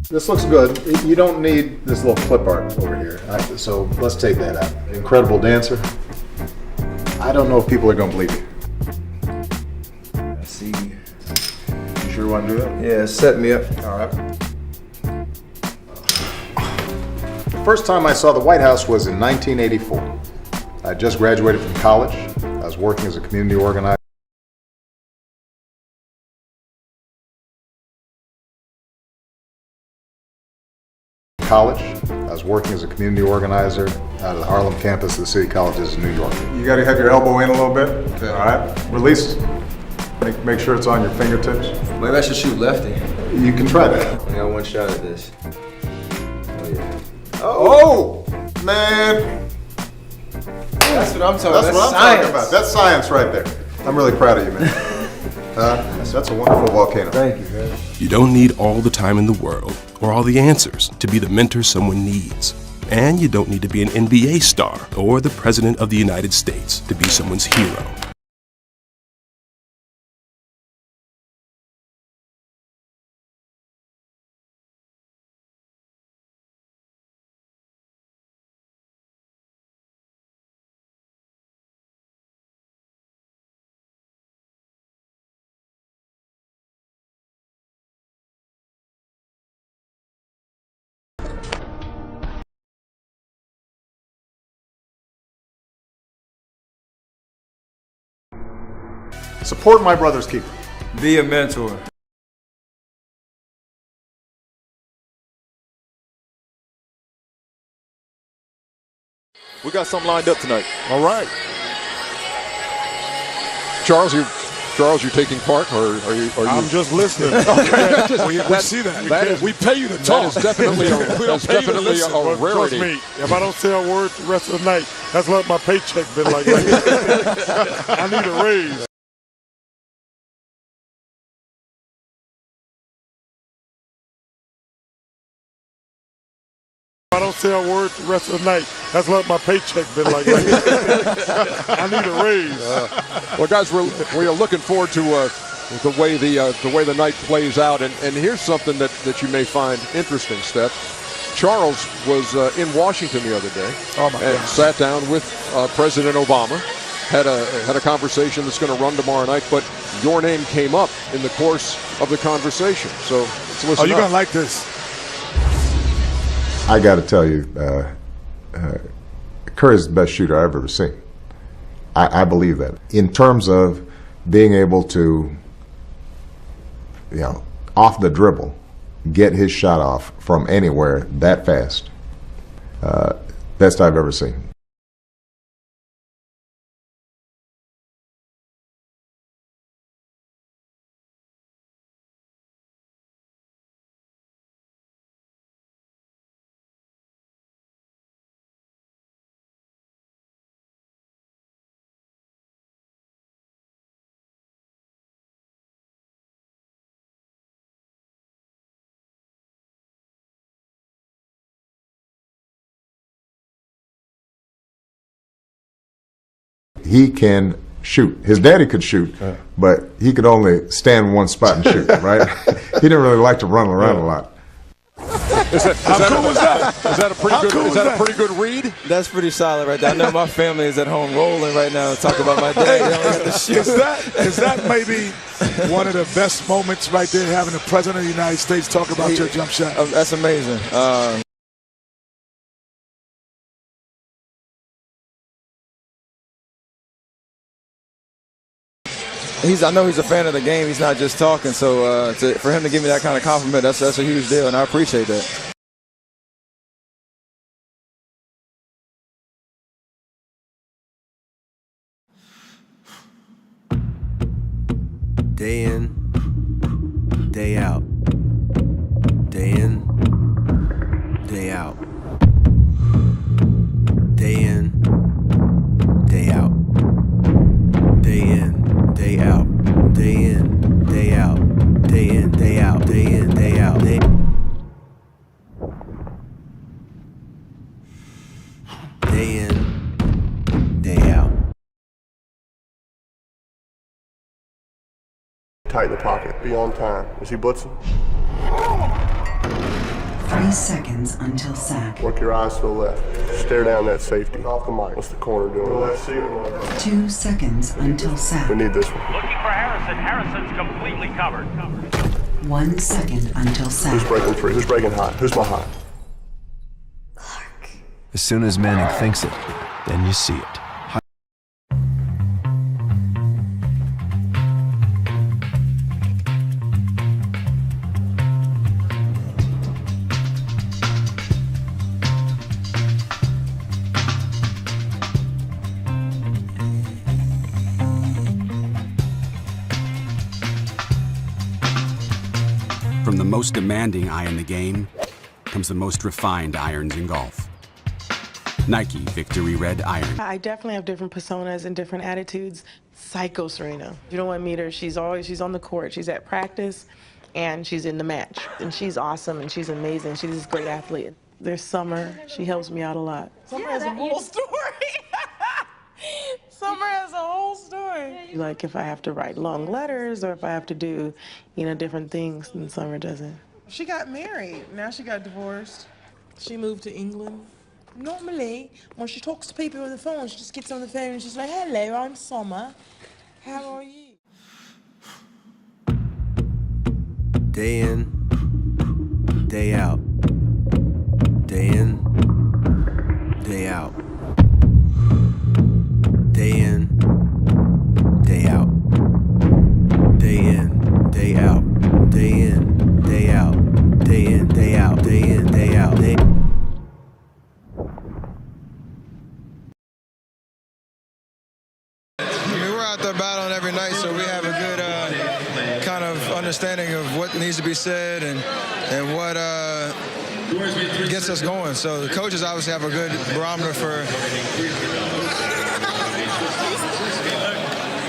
This looks good. You don't need this little clip art over here. So let's take that out. Incredible dancer. I don't know if people are going to believe you. I see. You sure want to do that? Yeah, set me up. All right. The first time I saw the White House was in 1984. I just graduated from college. I was working as a community organizer. I was working as a community organizer out of the Harlem campus of the City Colleges in New York. You got to have your elbow in a little bit. Okay. All right. Release. Make sure it's on your fingertips. Maybe I should shoot lefty. You can try that. I got one shot at this. Oh yeah. Oh, man. That's what I'm talking about. That's what I'm talking about. That's science right there. I'm really proud of you, man. That's a wonderful volcano. Thank you, man. You don't need all the time in the world or all the answers to be the mentor someone needs. And you don't need to be an NBA star or the President of the United States to be someone's hero. Support my brother's keeper. Be a mentor. We got something lined up tonight. All right. Charles, you're taking part, or are you? I'm just listening. Okay. we see that. We pay you to That talk. is definitely a, we don't that's pay you to definitely listen, a but rarity. trust me, if I don't say a word the rest of the night, that's what my paycheck been like. I need a raise. If I don't say a word the rest of the night, that's what my paycheck been like. I need a raise. Well, guys, we are looking forward to the way the night plays out, and here's something that you may find interesting, Steph. Charles was in Washington the other day and sat down with President Obama. Had a conversation that's going to run tomorrow night, but your name came up in the course of the conversation. So let's listen. Oh, you're gonna like this. I got to tell you, Curry's the best shooter I've ever seen. I believe that. In terms of being able to, off the dribble, get his shot off from anywhere that fast, best I've ever seen. He can shoot. His daddy could shoot, but he could only stand in one spot and shoot, right? He didn't really like to run around a lot. Is that a pretty good read? That's pretty solid right there. I know my family is at home rolling right now and talk about my dad. They only got to shoot. Is that maybe one of the best moments right there, having the President of the United States talk about your jump shot? That's amazing. I know he's a fan of the game. He's not just talking. So for him to give me that kind of compliment, that's a huge deal, and I appreciate that. Day in, day out. Day in, day out. Day in, day out. Day in, day out. Day in, day out. Day in, day out. Day in, day out. Day in, day out. Tighten the pocket. Be on time. Is he blitzing? 3 seconds until sack. Work your eyes to the left. Stare down that safety. Off the mic. What's the corner doing? 2 seconds until sack. We need this one. Looking for Harrison. Harrison's completely covered. 1 second until sack. Who's breaking free? Who's breaking high? Who's my high? As soon as Manning thinks it, then you see it. From the most demanding eye in the game comes the most refined irons in golf. Nike Victory Red Iron. I definitely have different personas and different attitudes. Psycho Serena. You don't want to meet her. She's on the court. She's at practice, and she's in the match. And she's awesome, and she's amazing. She's this great athlete. There's Summer. She helps me out a lot. Summer has a whole story. Summer has a whole story. Like if I have to write long letters or if I have to do, different things, then Summer doesn't. She got married. Now she got divorced. She moved to England. Normally, when she talks to people on the phone, she just gets on the phone and she's like, "Hello, I'm Summer. How are you?" Day in, day out. Day in, day out. Day in, day out. Day in, day out. Day in, day out. Day in, day out. Day in, day out. Day. We're out there battling every night, so we have a good kind of understanding of what needs to be said and what gets us going. So the coaches obviously have a good barometer for.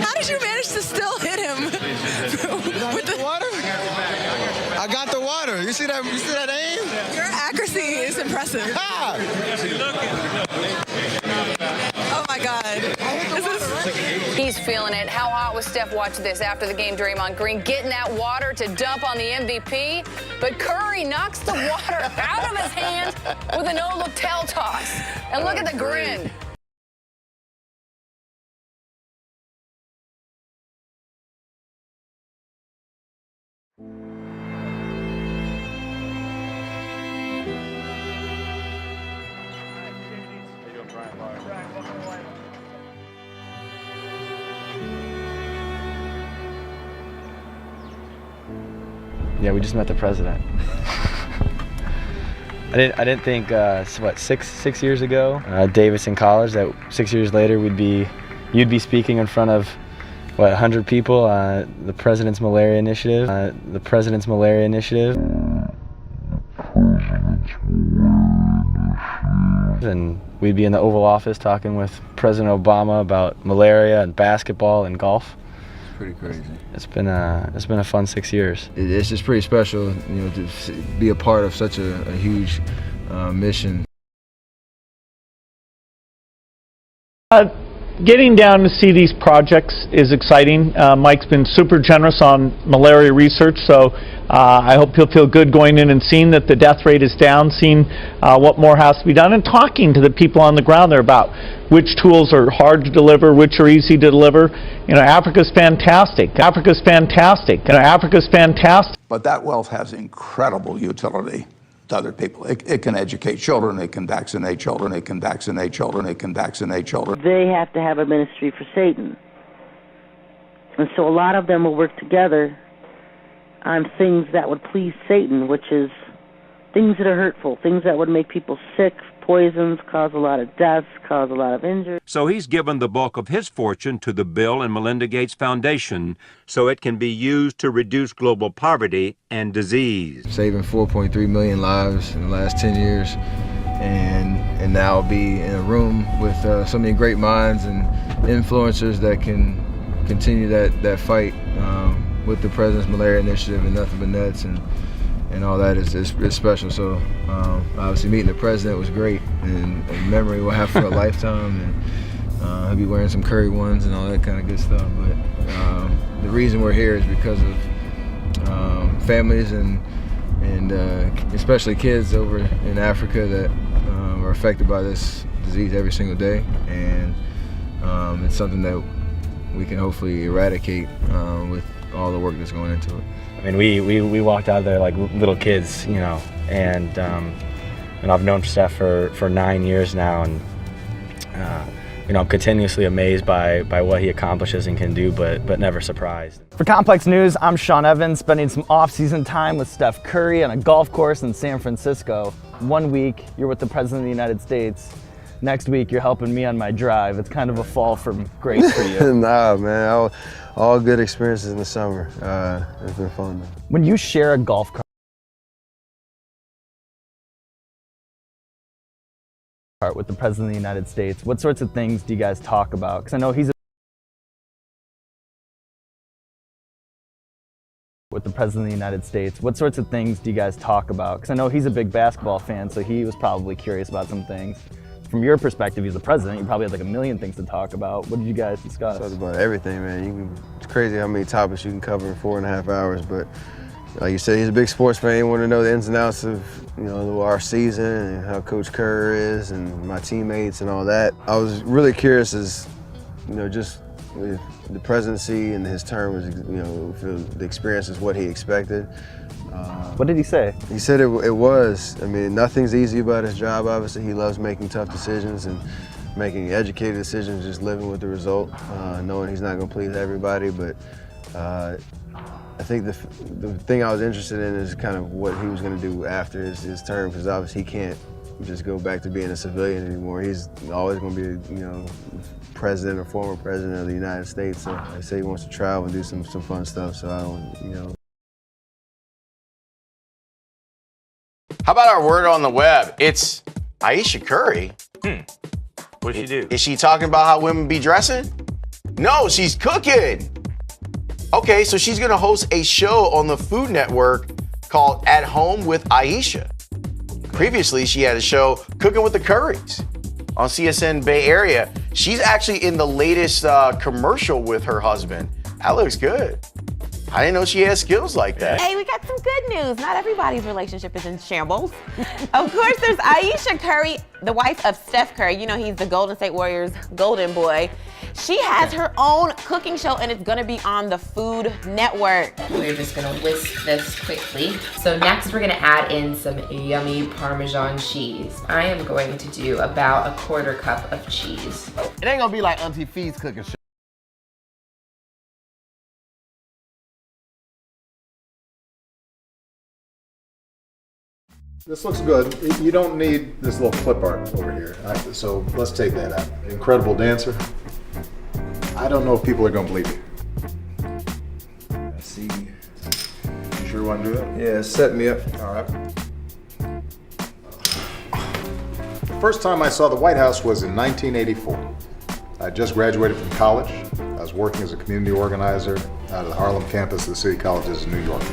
How did you manage to still hit him with the water? I got the water. You see that? You see that aim? Your accuracy is impressive. Ah! Oh my God. He's feeling it. How hot was Steph? Watch this after the game. Draymond Green getting that water to dump on the MVP, but Curry knocks the water out of his hand with a no-look tail toss. And look at the grin. Yeah, we just met the president. I didn't think, six years ago, Davidson College, that 6 years later you'd be speaking in front of, 100 people, the President's Malaria Initiative, and we'd be in the Oval Office talking with President Obama about malaria and basketball and golf. Pretty crazy. It's been a fun 6 years. It's just pretty special, to be a part of such a huge mission. Getting down to see these projects is exciting. Mike's been super generous on malaria research, so I hope he'll feel good going in and seeing that the death rate is down, seeing what more has to be done, and talking to the people on the ground there about which tools are hard to deliver, which are easy to deliver. Africa's fantastic. Africa's fantastic. Africa's fantastic. But that wealth has incredible utility to other people. It can educate children, it can vaccinate children, it can vaccinate children, it can vaccinate children. They have to have a ministry for Satan. And so a lot of them will work together on things that would please Satan, which is things that are hurtful, things that would make people sick, poisons, cause a lot of deaths, cause a lot of injury. So he's given the bulk of his fortune to the Bill and Melinda Gates Foundation so it can be used to reduce global poverty and disease. Saving 4.3 million lives in the last 10 years, and now be in a room with so many great minds and influencers that can continue that fight with the President's Malaria Initiative and Nothing But Nets and all that is special. So obviously meeting the president was great, and a memory we'll have for a lifetime. He'll be wearing some Curry ones and all that kind of good stuff. But the reason we're here is because of families and especially kids over in Africa that are affected by this disease every single day, and it's something that we can hopefully eradicate with all the work that's going into it. I mean, we walked out there like little kids, you know, and I've known Steph for 9 years now, and you know, I'm continuously amazed by what he accomplishes and can do, but never surprised. For Complex News, I'm Sean Evans, spending some off-season time with Steph Curry on a golf course in San Francisco. 1 week, you're with the President of the United States. Next week, you're helping me on my drive. It's kind of a fall from grace for you. Nah, man, all good experiences in the summer. It's been fun. When you share a golf cart with the President of the United States, what sorts of things do you guys talk about? Because I know he's with the President of the United States. What sorts of things do you guys talk about? Because I know he's a big basketball fan, so he was probably curious about some things. From your perspective, he's the president, you probably had like a million things to talk about. What did you guys discuss? Talk about everything, man. It's crazy how many topics you can cover in 4.5 hours, but like you said, he's a big sports fan. He wanted to know the ins and outs of, you know, our season and how Coach Kerr is and my teammates and all that. I was really curious as, you know, just with the presidency and his term was, you know, the experience is what he expected. What did he say? He said it was. I mean, nothing's easy about his job, obviously. He loves making tough decisions and making educated decisions, just living with the result, knowing he's not going to please everybody. But I think the thing I was interested in is kind of what he was going to do after his term, because obviously he can't just go back to being a civilian anymore. He's always going to be, you know, president or former president of the United States. So I say he wants to travel and do some fun stuff. So I don't, you know. How about our word on the web? It's Ayesha Curry. What'd she do? Is she talking about how women be dressing? No, she's cooking. Okay, so she's gonna host a show on the Food Network called At Home with Ayesha. Previously, she had a show, Cooking with the Currys, on CSN Bay Area. She's actually in the latest commercial with her husband. That looks good. I didn't know she had skills like that. Hey, we got some good news. Not everybody's relationship is in shambles. Of course, there's Ayesha Curry, the wife of Steph Curry. You know, he's the Golden State Warriors' golden boy. She has her own cooking show, and it's gonna be on the Food Network. We're just gonna whisk this quickly. So next we're gonna add in some yummy Parmesan cheese. I am going to do about 1/4 cup of cheese. It ain't gonna be like Auntie Fee's cooking show. This looks good. You don't need this little clip art over here. So let's take that out. Incredible dancer. I don't know if people are gonna believe you. I see. You sure want to do that? Yeah, set me up. All right. The first time I saw the White House was in 1984. I just graduated from college. I was working as a community organizer out of the Harlem campus of the City Colleges in New York.